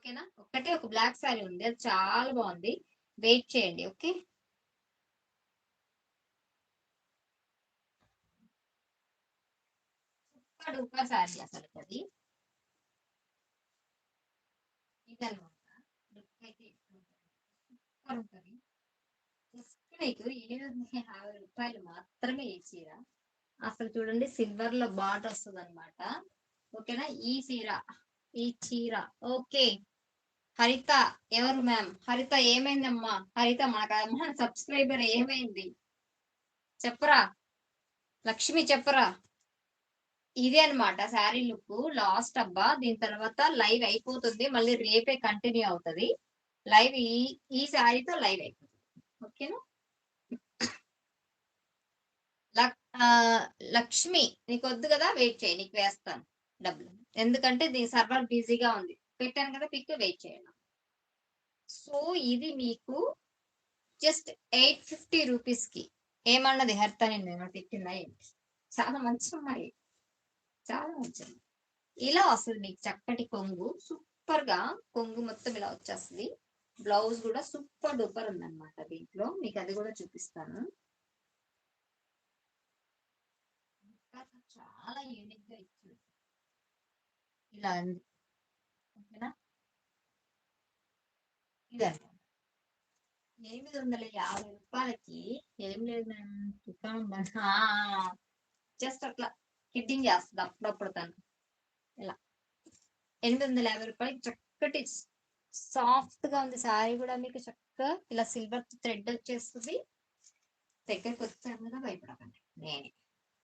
ఓకేనా? ఒక్కటే ఒక బ్లాక్ శారీ ఉంది. అది చాలా బాగుంది. వెయిట్ చేయండి. ఓకే. సూపర్ డూపర్ శారీ అసలు అది. ఇదనమాట. లుక్ అయితే సూపర్ ఉంటుంది. జస్ట్ మీకు రూ. 850 మాత్రమే ఈ చీర. అసలు చూడండి సిల్వర్ లో బార్డర్ వస్తుంది అనమాట. ఓకేనా? ఈ చీర ఓకే. హరిత ఎవరు మ్యామ్? హరిత ఏమైందమ్మా? హరిత మన సబ్స్క్రైబర్ ఏమైంది చెప్పరా? లక్ష్మి చెప్పరా? ఇదే అనమాట శారీ లుక్ లాస్ట్ అబ్బా. దీని తర్వాత లైవ్ అయిపోతుంది, మళ్ళీ రేపే కంటిన్యూ అవుతుంది లైవ్. ఈ శారీతో లైవ్ అయిపోతుంది. ఓకేనా? ఆ, లక్ష్మి నీకు వద్దు కదా, వెయిట్ చేయి, నీకు వేస్తాను డబ్బులు. ఎందుకంటే దీని సర్వర్ బిజీగా ఉంది. పెట్టాను కదా పిక్, వెయిట్ చేయండి. సో ఇది మీకు జస్ట్ 850 రూపీస్ కి. ఏమన్నది హర్త? నేను తిట్టిందా ఏంటి? చాలా మంచి అమ్మాయి, చాలా మంచి అమ్మాయి. ఇలా వస్తుంది మీకు చక్కటి కొంగు. సూపర్ గా కొంగు మొత్తం ఇలా వచ్చేస్తుంది. బ్లౌజ్ కూడా సూపర్ డూపర్ ఉందన్నమాట. దీంట్లో మీకు అది కూడా చూపిస్తాను. చాలా యూనిక్ గా ఇచ్చింది. ఇలా ఉంది. ఓకేనా? ఇదండి. 850 రూపాయలకి ఏం లేదు మేడం, దుకాణం జస్ట్ అట్లా కిడ్డింగ్ చేస్తుంది అప్పుడప్పుడు తను. ఇలా 850 రూపాయలకి చక్కటి సాఫ్ట్ గా ఉంది శారీ కూడా. మీకు చక్కగా ఇలా సిల్వర్ థ్రెడ్ వచ్చేస్తుంది. దగ్గరకు వచ్చాను కదా, భయపడకండి నేనే.